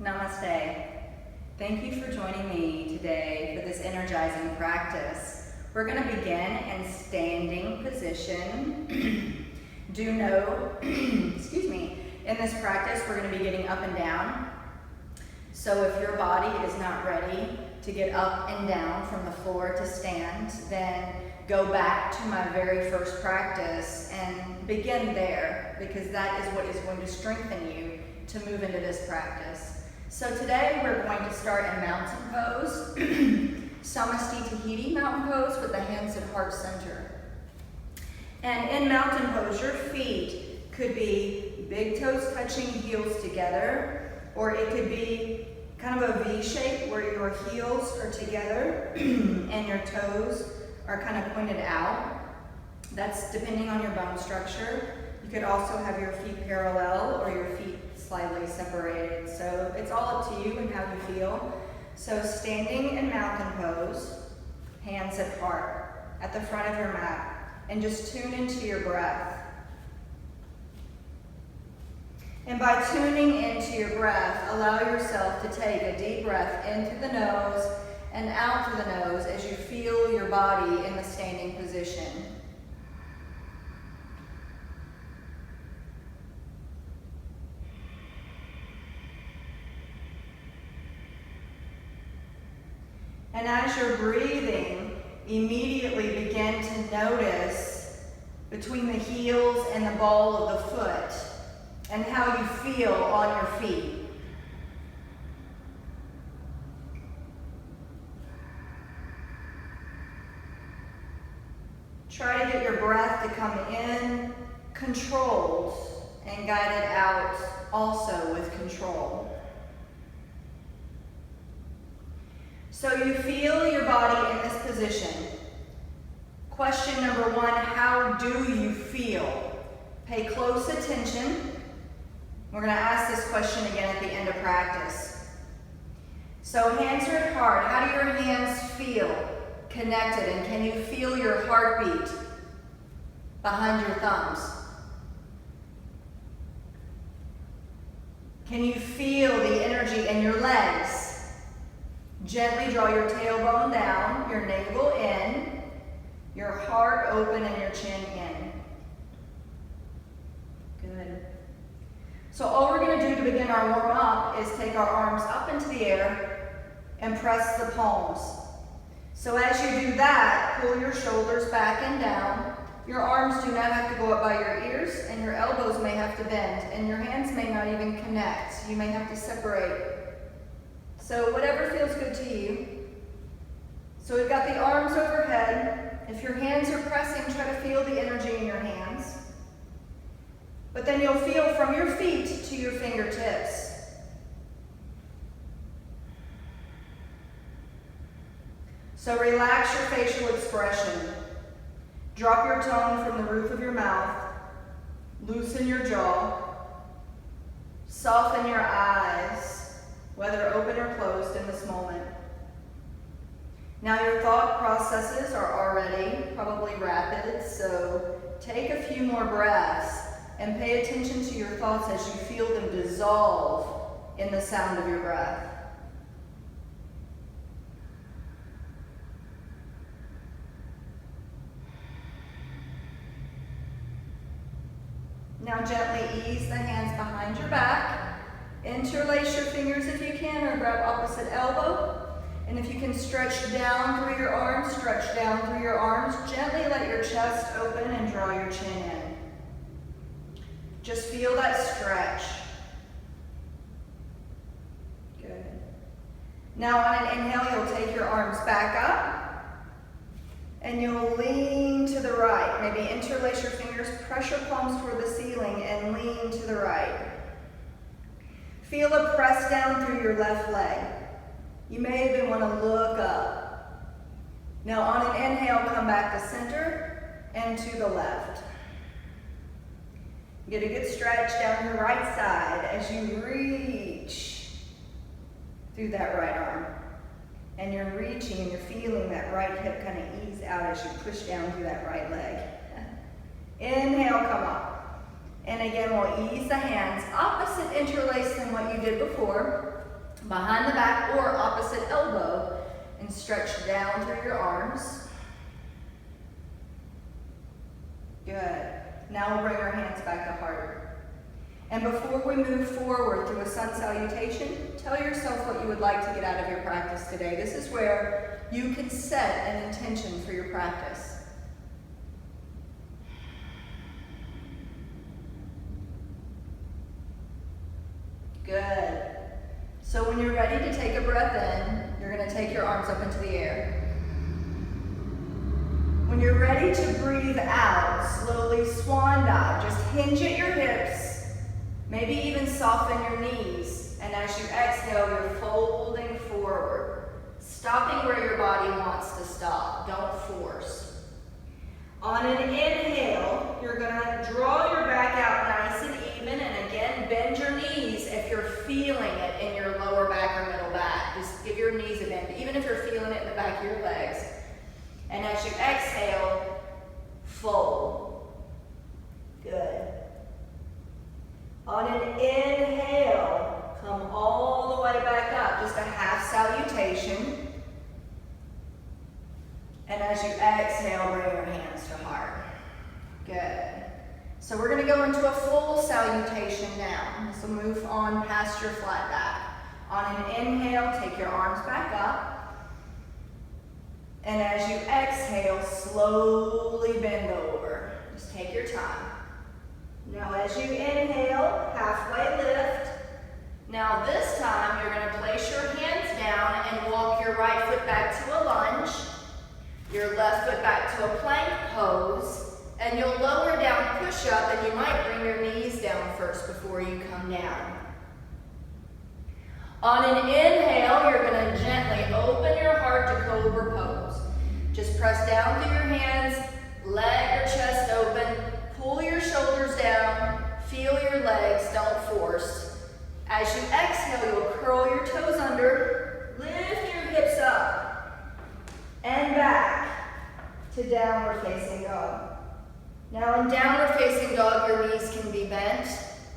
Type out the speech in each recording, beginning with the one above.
Namaste. Thank you for joining me today for this energizing practice. We're going to begin in standing position. Do know, excuse me, in this practice we're going to be getting up and down. So if your body is not ready to get up and down from the floor to stand, then go back to my very first practice and begin there, because that is what is going to strengthen you to move into this practice. So today we're going to start in mountain pose, Samasti Tahiti mountain pose with the hands at heart center. And in mountain pose, your feet could be big toes touching heels together, or it could be kind of a V shape where your heels are together and your toes are kind of pointed out. That's depending on your bone structure. You could also have your feet parallel or your feet slightly separated. So it's all up to you and how you feel. So standing in mountain pose, hands at heart, at the front of your mat, and just tune into your breath. And by tuning into your breath, allow yourself to take a deep breath in through the nose and out through the nose as you feel your body in the standing position. And as you're breathing, immediately begin to notice between the heels and the ball of the foot and how you feel on your feet. Try to get your breath to come in controlled and guide it out also with control. So you feel your body in this position. Question number one, how do you feel? Pay close attention. We're going to ask this question again at the end of practice. So hands are at heart. How do your hands feel connected? And can you feel your heartbeat behind your thumbs? Can you feel the energy in your legs? Gently draw your tailbone down, your navel in, your heart open, and your chin in. Good. So all we're going to do to begin our warm-up is take our arms up into the air and press the palms. So as you do that, pull your shoulders back and down. Your arms do not have to go up by your ears, and your elbows may have to bend, and your hands may not even connect. You may have to separate. So whatever feels good to you. So we've got the arms overhead. If your hands are pressing, try to feel the energy in your hands. But then you'll feel from your feet to your fingertips. So relax your facial expression. Drop your tongue from the roof of your mouth. Loosen your jaw. Soften your eyes, whether open or closed in this moment. Now your thought processes are already probably rapid, so take a few more breaths and pay attention to your thoughts as you feel them dissolve in the sound of your breath. Now gently ease the hands behind your back. Interlace your fingers if you can, or grab opposite elbow. And if you can stretch down through your arms, stretch down through your arms. Gently let your chest open and draw your chin in. Just feel that stretch. Good. Now on an inhale, you'll take your arms back up and you'll lean to the right. Maybe interlace your fingers, press your palms toward the ceiling and lean to the right. Feel a press down through your left leg. You may even want to look up. Now on an inhale, come back to center and to the left. Get a good stretch down your right side as you reach through that right arm. And you're reaching and you're feeling that right hip kind of ease out as you push down through that right leg. Inhale, come up. And again, we'll ease the hands, opposite interlace than what you did before. behind the back or opposite elbow, and stretch down through your arms. Good. Now we'll bring our hands back to heart. And before we move forward through a sun salutation, tell yourself what you would like to get out of your practice today. This is where you can set an intention for your practice. Good. So when you're ready to take a breath in, you're going to take your arms up into the air. When you're ready to breathe out, slowly swan dive. Just hinge at your hips, maybe even soften your knees. And as you exhale, you're folding forward, stopping where your body wants to stop. Don't force. On an inhale, you're going to draw your back out nice and even, and again, bend your knees if you're feeling it in your lower back or middle back. Just give your knees a bend, even if you're feeling it in the back of your legs. And as you exhale, fold. Good. On an inhale, come all the way back up, just a half salutation. And as you exhale, bring your hands to heart. Good. So we're going to go into a full salutation now. This will move on past your flat back. On an inhale, take your arms back up. And as you exhale, slowly bend over. Just take your time. Now as you inhale, halfway lift. Now this time, you're going to place your hands down and walk your right foot back to a lunge. Your left foot back to a plank pose, and you'll lower down push-up, and you might bring your knees down first before you come down. On an inhale, you're going to gently open your heart to cobra pose. Just press down through your hands, let your chest open, pull your shoulders down, feel your legs, don't force. As you exhale, you'll curl your toes under, lift your hips up, and back to downward facing dog. Now in downward facing dog, your knees can be bent.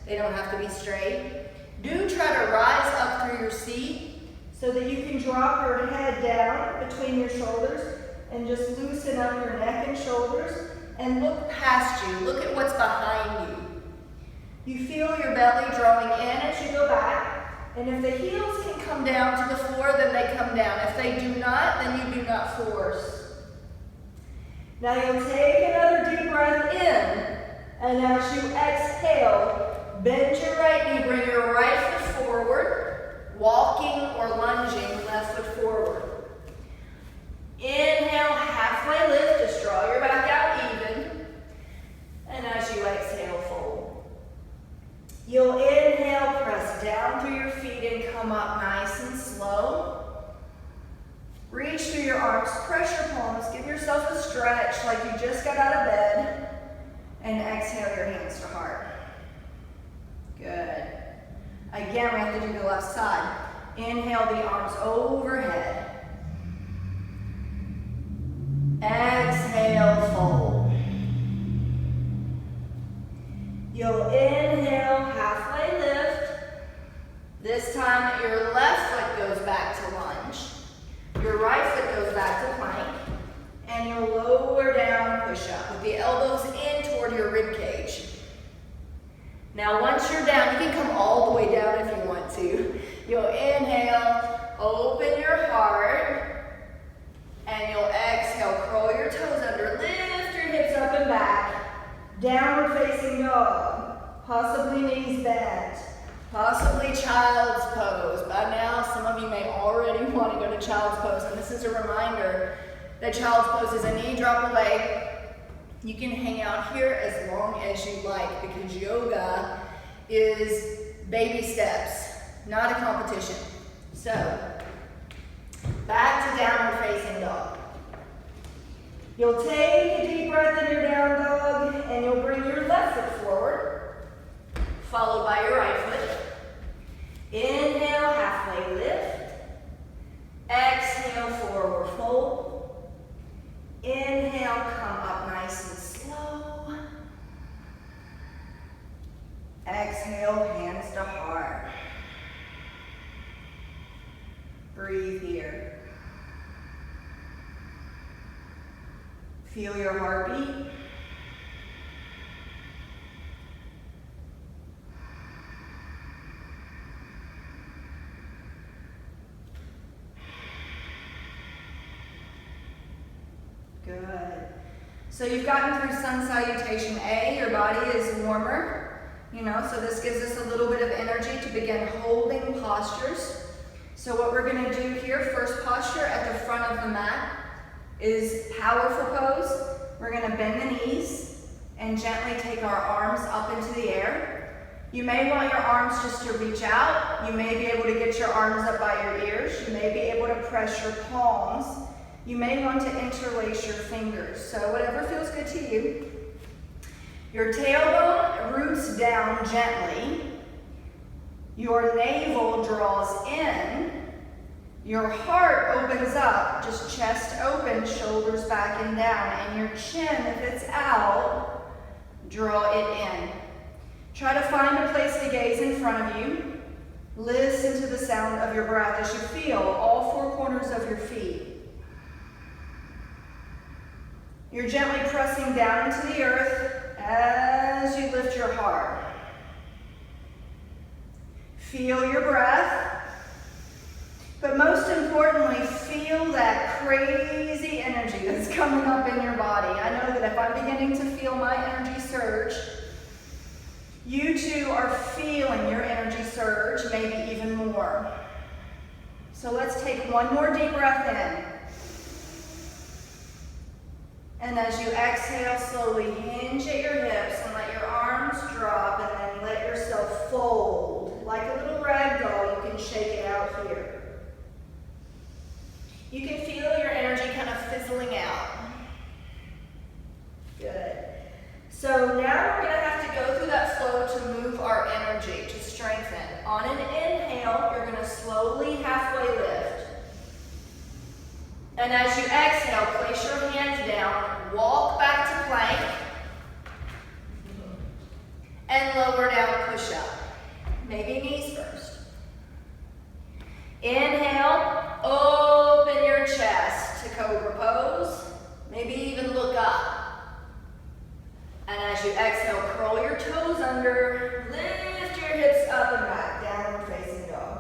They don't have to be straight. Do try to rise up through your seat so that you can drop your head down between your shoulders and just loosen up your neck and shoulders and look past you. Look at what's behind you. You feel your belly drawing in as you go back. And if the heels can come down to the floor, then they come down. If they do not, then you do not force. Now you'll take another deep breath in, and as you exhale, bend your right knee, bring your right foot forward, walking or lunging left foot forward. Inhale, halfway lift, just draw your back out even, and as you exhale, fold. You'll inhale, press down through your feet and come up nice and slow. Reach through your arms, press your palms, give yourself a stretch like you just got out of bed, and exhale your hands to heart. Good. Again, we have to do the left side. Inhale the arms overhead. Exhale, fold. You'll inhale, halfway lift. This time your left foot goes back to lunge. Your right foot goes back to plank. And you'll lower down, push up with the elbows in toward your rib cage. Now once you're down, you can come all the way down if you want to. You'll inhale, open your heart, and you'll exhale, curl your toes under, lift your hips up and back. Downward facing dog, possibly knees bent, possibly child's pose. By now, some of you may already want to go to child's pose, and this is a reminder that child's pose is a knee drop away. You can hang out here as long as you like because yoga is baby steps, not a competition. So, back to downward facing dog. You'll take a deep breath in your down dog, and you'll bring your left foot forward, followed by your right foot. Inhale, halfway lift. Exhale, forward fold. Inhale, come up nice and slow. Exhale, hands to heart. Feel your heartbeat. Good. So you've gotten through sun salutation A, your body is warmer, so this gives us a little bit of energy to begin holding postures. So what we're going to do here, first posture at the front of the mat is powerful pose. We're going to bend the knees and gently take our arms up into the air. You may want your arms just to reach out. You may be able to get your arms up by your ears. You may be able to press your palms. You may want to interlace your fingers, so whatever feels good to you. Your tailbone roots down gently. Your navel draws in. Your heart opens up, just chest open, shoulders back and down. And your chin, if it's out, draw it in. Try to find a place to gaze in front of you. Listen to the sound of your breath as you feel all four corners of your feet. You're gently pressing down into the earth as you lift your heart. Feel your breath, but most importantly, feel that crazy energy that's coming up in your body. I know that if I'm beginning to feel my energy surge, you too are feeling your energy surge, maybe even more. So let's take one more deep breath in. And as you exhale, slowly hinge at your hips and let your arms drop, and then let yourself fold. Like a little rag doll, you can shake it out here. You can feel your energy kind of fizzling out. Good. So now we're going to have to go through that flow to move our energy, to strengthen. On an inhale, you're going to slowly halfway lift. And as you exhale, place your hands down, walk back to plank, and lower down, push up. Maybe knees first. Inhale, open your chest to cobra pose, maybe even look up. And as you exhale, curl your toes under, lift your hips up and back, downward facing dog.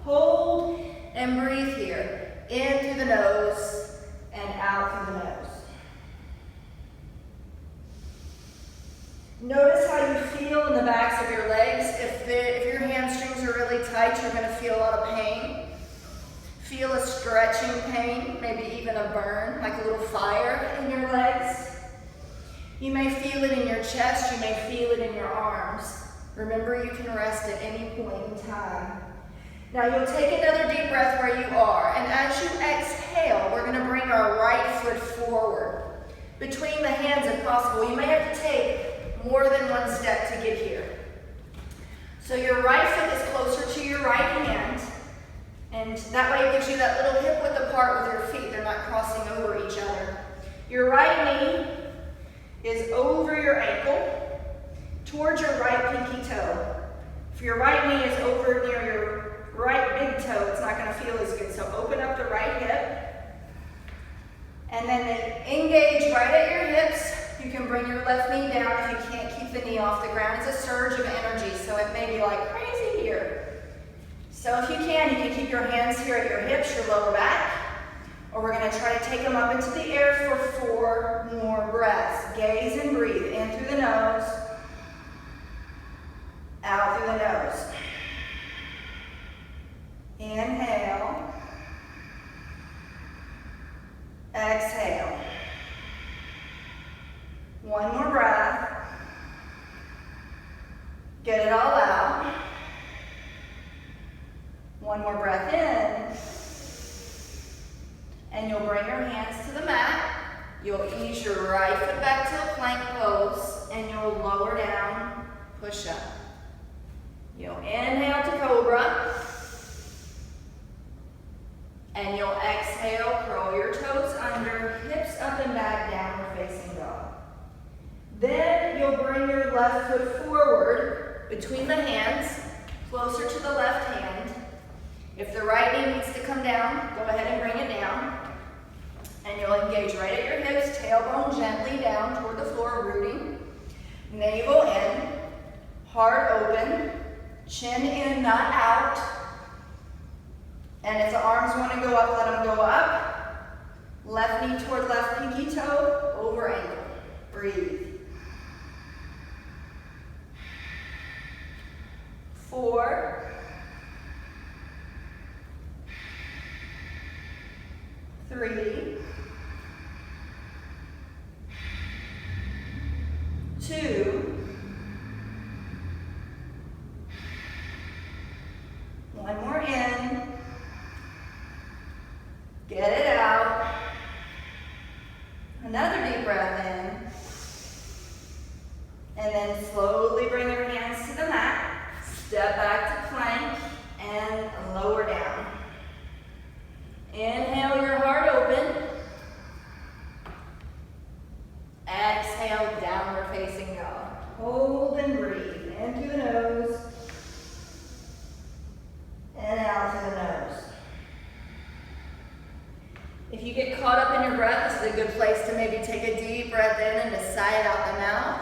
Hold and breathe here. In through the nose and out through the nose. Notice how you feel in the backs of your legs. If your hamstrings are really tight, you're going to feel a lot of pain. Feel a stretching pain, maybe even a burn, like a little fire in your legs. You may feel it in your chest, you may feel it in your arms. Remember, you can rest at any point in time. Now you'll take another deep breath where you are, and as you exhale, we're going to bring our right foot forward. Between the hands if possible. You may have to take more than one step to get here. So your right foot is closer to your right hand, and that way it gives you that little hip width apart with your feet. They're not crossing over each other. Your right knee is over your ankle, towards your right pinky toe. If your right knee is over near your right big toe, it's not going to feel as good. So open up the right hip. And then engage right at your hips. You can bring your left knee down if you can't keep the knee off the ground. It's a surge of energy, so it may be like crazy here. So if you can keep your hands here at your hips, your lower back. Or we're going to try to take them up into the air for 4 more breaths. Gaze and breathe. In through the nose. Out through the nose. Inhale. Exhale. One more breath. Get it all out. One more breath in. And you'll bring your hands to the mat. You'll ease your right foot back to a plank pose, and you'll lower down, push up. You'll inhale to cobra. And you'll exhale, curl your toes under, hips up and back, downward facing dog. Then you'll bring your left foot forward between the hands, closer to the left hand. If the right knee needs to come down, go ahead and bring it down. And you'll engage right at your hips, tailbone navel in, heart open, chin in, not out. And if the arms want to go up, let them go up. Left knee toward left pinky toe, over ankle. Breathe. 4, 3, 2, 1 more in, get it out, another deep breath in, and then slowly bring your hands to the mat, step back to plank, and lower down. Inhale your heart open. Exhale, downward facing dog. Hold and breathe. In through the nose. And out through the nose. If you get caught up in your breath, this is a good place to maybe take a deep breath in and to sigh it out the mouth.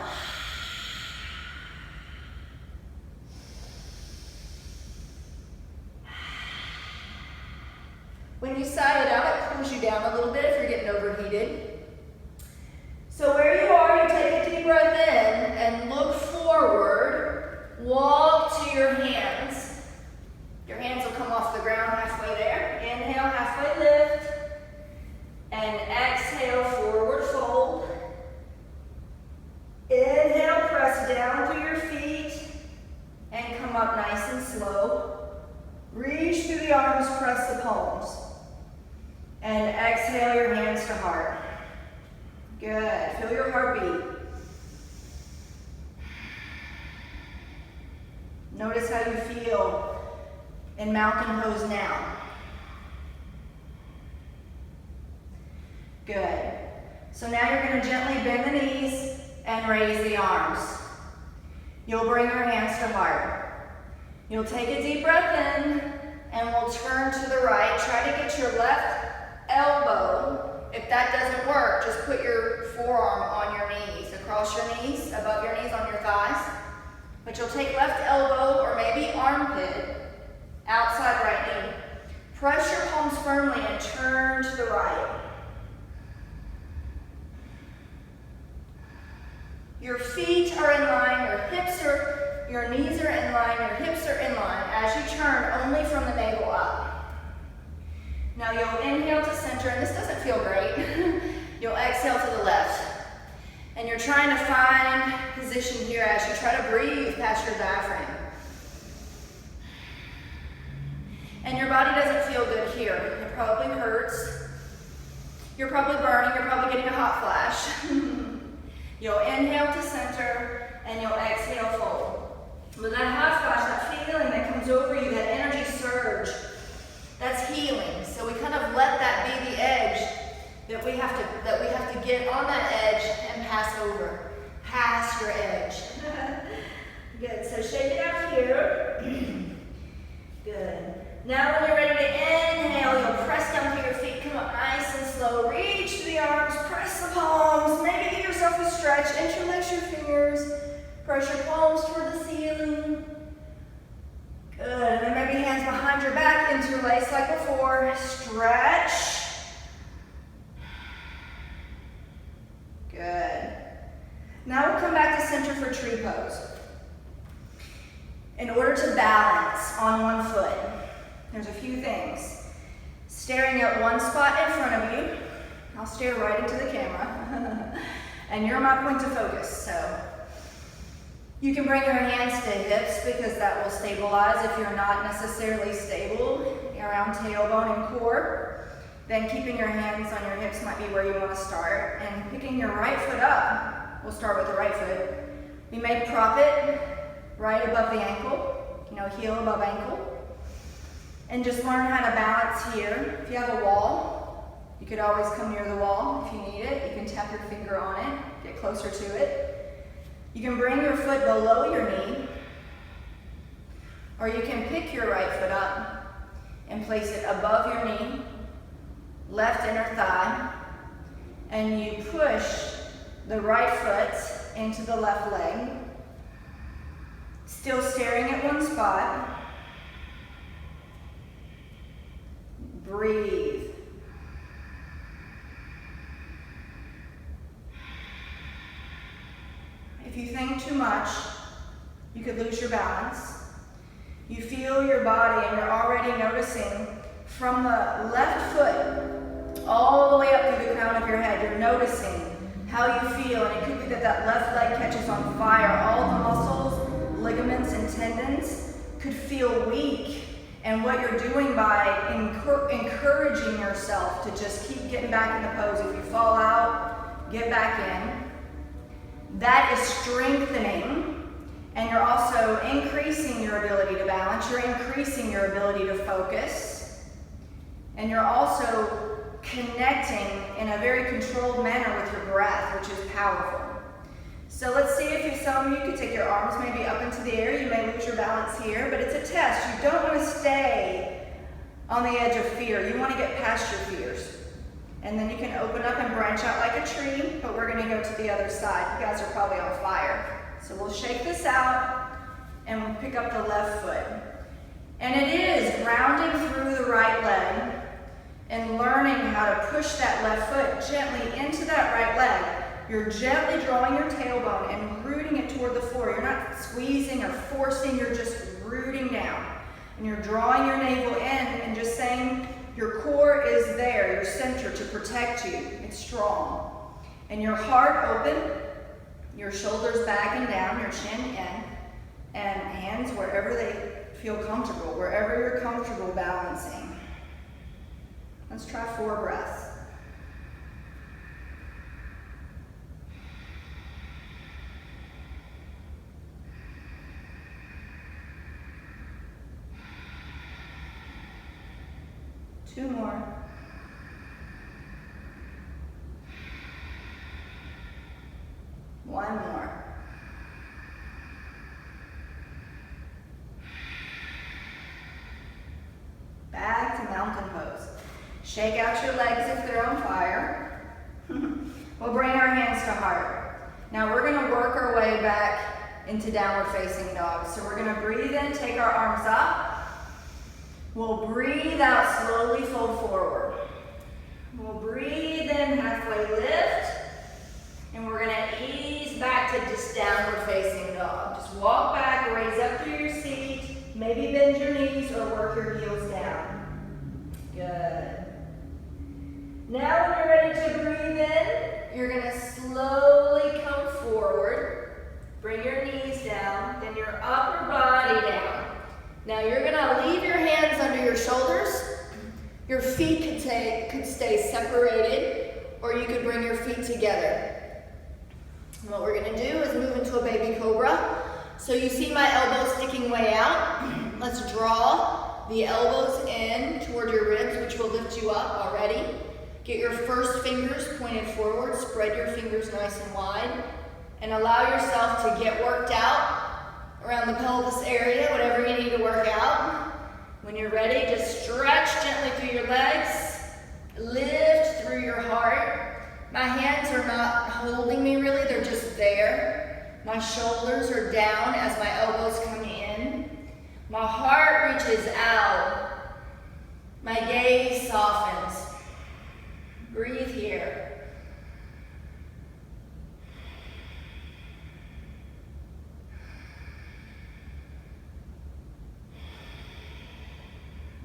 When you sigh it out, it cools you down a little bit if you're getting overheated. So where you are, you take a deep breath in and look forward. Walk to your hands. Your hands will come off the ground halfway there. Inhale, halfway lift. And exhale, forward fold. Inhale, press down through your feet. And come up nice and slow. Reach through the arms, press the palms. And exhale your hands to heart. Good. Feel your heartbeat. Notice how you feel in mountain pose now. Good. So now you're going to gently bend the knees and raise the arms. You'll bring your hands to heart. You'll take a deep breath in and we'll turn to the right. Try to get your left elbow. If that doesn't work, just put your forearm on your knees, across your knees, above your knees, on your thighs. But you'll take left elbow or maybe armpit, outside right knee. Press your palms firmly and turn to the right. Your feet are in line, your knees are in line, your hips are in line as you turn only from the navel up. Now you'll inhale to center, and this doesn't feel great. You'll exhale to the left. And you're trying to find position here as you try to breathe past your diaphragm. And your body doesn't feel good here. It probably hurts. You're probably burning, you're probably getting a hot flash. You'll inhale to center, and you'll exhale fold. With that hot flash, that feeling that comes over you, that energy surge, that's healing. So we kind of let that be the edge that we have to get on that edge and pass over. Pass your edge. Good. So shake it out here. Good. Now when you're ready to inhale, you'll press down through your feet, come up nice and slow. Reach to the arms, press the palms. Maybe give yourself a stretch. Interlace your fingers. Press your palms toward the ceiling. Good, and then maybe hands behind your back, interlace like before. Stretch. Good. Now we'll come back to center for tree pose. In order to balance on one foot, there's a few things. Staring at one spot in front of you. I'll stare right into the camera. And you're my point of focus, so you can bring your hands to hips because that will stabilize if you're not necessarily stable around tailbone and core. Then keeping your hands on your hips might be where you want to start. And picking your right foot up, we'll start with the right foot. We may prop it right above the ankle, heel above ankle. And just learn how to balance here. If you have a wall, you could always come near the wall if you need it. You can tap your finger on it, get closer to it. You can bring your foot below your knee, or you can pick your right foot up and place it above your knee, left inner thigh, and you push the right foot into the left leg. Still staring at one spot. Breathe. If you think too much, you could lose your balance. You feel your body and you're already noticing from the left foot all the way up through the crown of your head, you're noticing how you feel, and it could be that that left leg catches on fire. All the muscles, ligaments, and tendons could feel weak, and what you're doing by encouraging yourself to just keep getting back in the pose. If you fall out, get back in. That is strengthening. And you're also increasing your ability to balance, you're increasing your ability to focus, and you're also connecting in a very controlled manner with your breath, which is powerful. So let's see if some of you could take your arms maybe up into the air. You may lose your balance here, but it's a test. You don't want to stay on the edge of fear. You want to get past your fears. And then you can open up and branch out like a tree, but we're going to go to the other side. You guys are probably on fire. So we'll shake this out and we'll pick up the left foot. And it is grounding through the right leg and learning how to push that left foot gently into that right leg. You're gently drawing your tailbone and rooting it toward the floor. You're not squeezing or forcing, you're just rooting down. And you're drawing your navel in and just saying your core is there, your center to protect you. It's strong. And your heart open. Your shoulders back and down, your chin in, and hands wherever they feel comfortable, wherever you're comfortable balancing. Let's try 4 breaths. Two more. One more. Back to mountain pose. Shake out your legs if they're on fire. We'll bring our hands to heart. Now we're going to work our way back into downward facing dog. So we're going to breathe in, take our arms up. We'll breathe out, slowly fold forward. We'll breathe in, halfway lift. And we're going to ease back to just downward facing dog. Just walk back, raise up through your seat, maybe bend your knees or work your heels down. Good. Now when you're ready to breathe in, you're going to slowly come forward. Bring your knees down, then your upper body down. Now you're going to leave your hands under your shoulders. Your feet could stay separated, or you could bring your feet together. And what we're going to do is move into a baby cobra. So you see my elbows sticking way out. Let's draw the elbows in toward your ribs, which will lift you up already. Get your first fingers pointed forward. Spread your fingers nice and wide. And allow yourself to get worked out around the pelvis area, whatever you need to work out. When you're ready, just stretch gently through your legs. Lift through your heart. My hands are not holding me really, they're just there. My shoulders are down as my elbows come in. My heart reaches out. My gaze softens. Breathe here.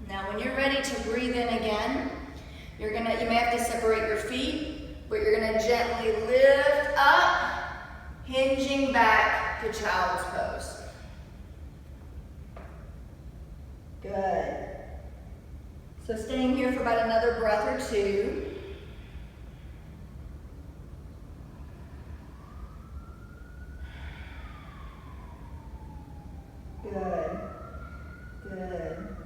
Now when you're ready to breathe in again, you may have to separate your feet. But you're going to gently lift up, hinging back to child's pose. Good. So staying here for about another breath or two. Good. Good.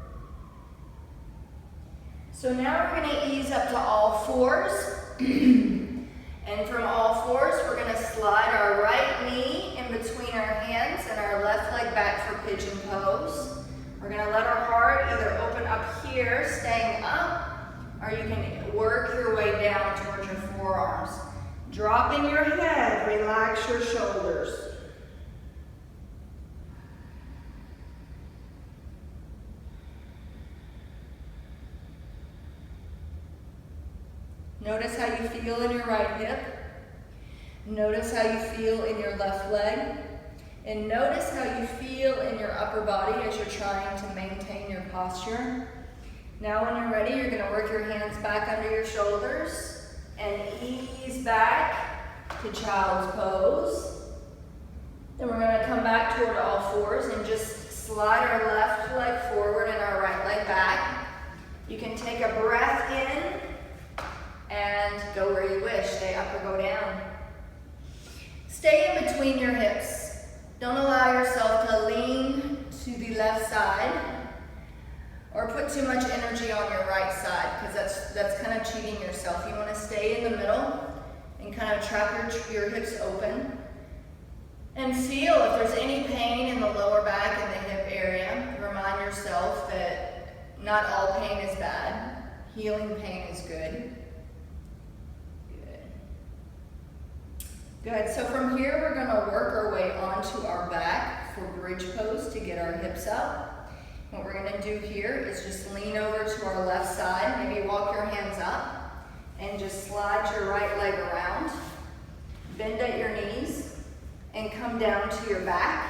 So now we're going to ease up to all fours. And from all fours, we're going to slide our right knee in between our hands and our left leg back for pigeon pose. We're going to let our heart either open up here, staying up, or you can work your way down towards your forearms. Dropping your head relax your shoulders. Notice how you feel in your right hip. Notice how you feel in your left leg. And notice how you feel in your upper body as you're trying to maintain your posture. Now when you're ready, you're going to work your hands back under your shoulders and ease back to child's pose. Then we're going to come back toward all fours and just slide our left leg forward and our right leg back. You can take a breath in and go where you wish. Stay up or go down. Stay in between your hips. Don't allow yourself to lean to the left side or put too much energy on your right side, because that's kind of cheating yourself. You want to stay in the middle and kind of trap your hips open. And feel if there's any pain in the lower back and the hip area. Remind yourself that not all pain is bad. Healing pain is good. Good, so from here we're going to work our way onto our back for bridge pose to get our hips up. What we're going to do here is just lean over to our left side, maybe walk your hands up, and just slide your right leg around. Bend at your knees and come down to your back,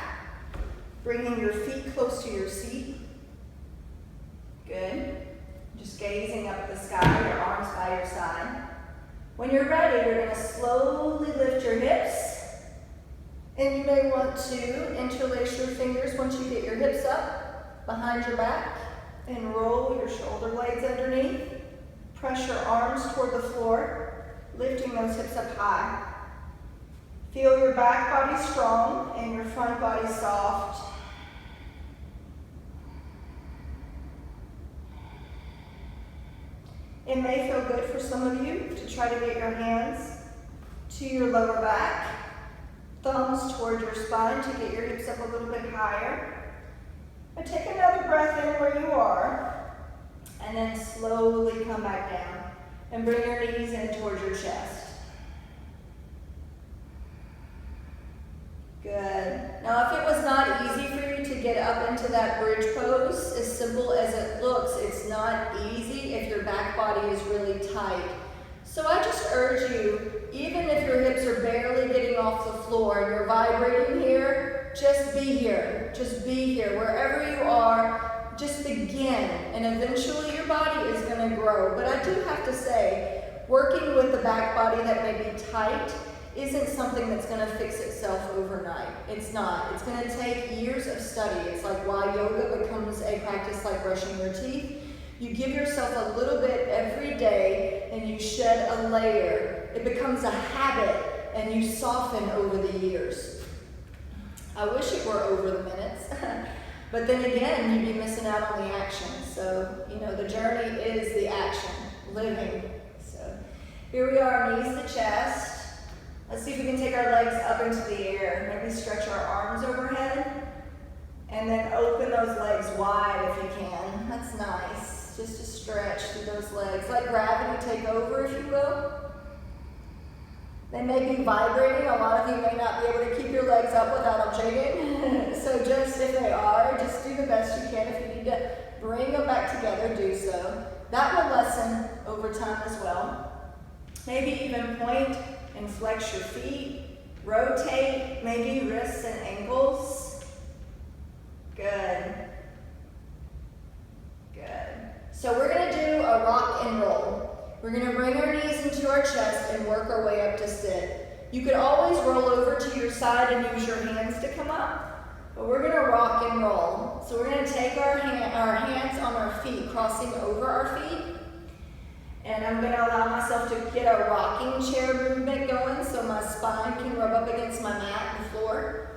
bringing your feet close to your seat. Good. Just gazing up at the sky, your arms by your side. When you're ready, you're going to slowly lift your hips, and you may want to interlace your fingers once you get your hips up behind your back, and roll your shoulder blades underneath. Press your arms toward the floor, lifting those hips up high. Feel your back body strong and your front body soft. It may feel good for some of you to try to get your hands to your lower back, thumbs toward your spine to get your hips up a little bit higher. But take another breath in where you are, and then slowly come back down and bring your knees in towards your chest. Good. Now if it was not easy for you to get up into that bridge pose, as simple as it looks, it's not easy if your back body is really tight. So I just urge you, even if your hips are barely getting off the floor and you're vibrating here, just be here. Just be here. Wherever you are, just begin. And eventually your body is going to grow. But I do have to say, working with the back body that may be tight isn't something that's going to fix itself overnight. It's not. It's going to take years of study. It's like why yoga becomes a practice like brushing your teeth. You give yourself a little bit every day and you shed a layer. It becomes a habit and you soften over the years. I wish it were over the minutes. But then again, you'd be missing out on the action. So, the journey is the action, living. So here we are, knees to chest. Let's see if we can take our legs up into the air. Maybe stretch our arms overhead. And then open those legs wide if you can. That's nice. Just to stretch through those legs. Let gravity take over, if you will. They may be vibrating. A lot of you may not be able to keep your legs up without them shaking. So just if they are, just do the best you can. If you need to bring them back together, do so. That will lessen over time as well. Maybe even point and flex your feet. Rotate, maybe wrists and ankles. Good. Good. So we're going to do a rock and roll. We're going to bring our knees into our chest and work our way up to sit. You could always roll over to your side and use your hands to come up, but we're going to rock and roll. So we're going to take our hands on our feet, crossing over our feet. And I'm going to allow myself to get a rocking chair movement going so my spine can rub up against my mat and floor.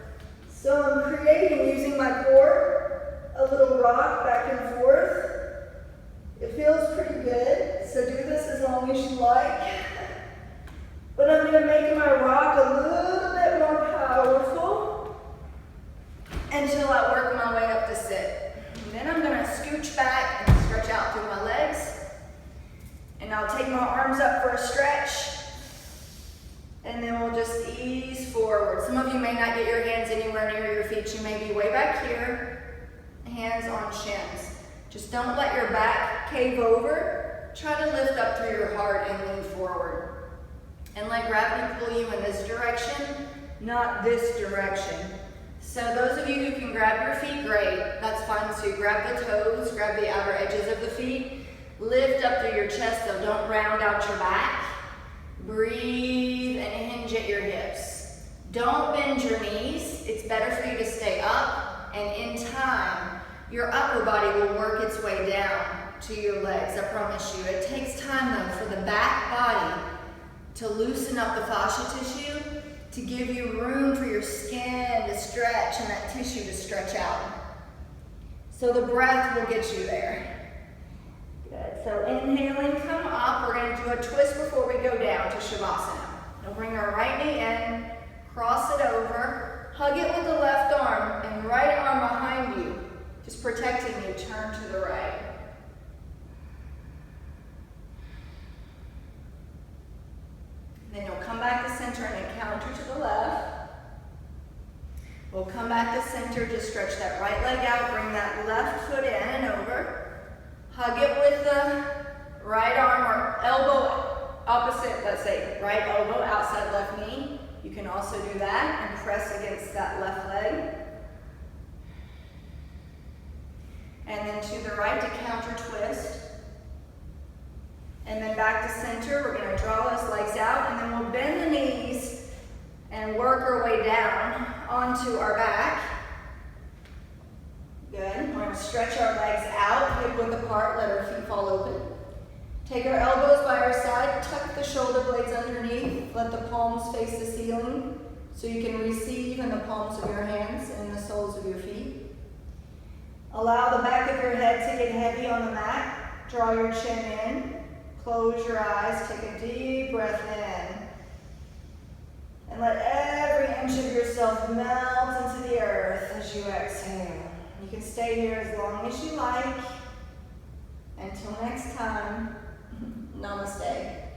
So I'm creating, using my core, a little rock back and forth. It feels pretty good, so do this as long as you like. But I'm going to make my rock a little bit more powerful until I work my way up to sit. And then I'm going to scooch back and stretch out through my legs. And I'll take my arms up for a stretch. And then we'll just ease hands on shins. Just don't let your back cave over. Try to lift up through your heart and lean forward. And let gravity pull you in this direction, not this direction. So those of you who can grab your feet, great. That's fine too. Grab the toes, grab the outer edges of the feet. Lift up through your chest though, don't round out your back. Breathe and hinge at your hips. Don't bend your knees. It's better for you to stay up, and in time, your upper body will work its way down to your legs, I promise you. It takes time though for the back body to loosen up the fascia tissue, to give you room for your skin to stretch and that tissue to stretch out. So the breath will get you there. Good, so inhaling, come up. We're gonna do a twist before we go down to Shavasana. We'll bring our right knee in, cross it over, hug it with the left arm, and right arm behind you, just protecting you, turn to the right. Then you'll come back to center and encounter to the left. We'll come back to center, just stretch that right leg out, bring that left foot in and over. Hug it with the right arm or elbow opposite, let's say right elbow outside left knee. You can also do that and press against that left leg. And then to the right to counter twist. And then back to center, we're gonna draw those legs out, and then we'll bend the knees and work our way down onto our back. Good, we're gonna stretch our legs out, hip width apart, let our feet fall open. Take our elbows by our side, tuck the shoulder blades underneath, let the palms face the ceiling so you can receive in the palms of your hands and the soles of your feet. Allow the back of your head to get heavy on the mat. Draw your chin in. Close your eyes, take a deep breath in. And let every inch of yourself melt into the earth as you exhale. You can stay here as long as you like. Until next time, namaste.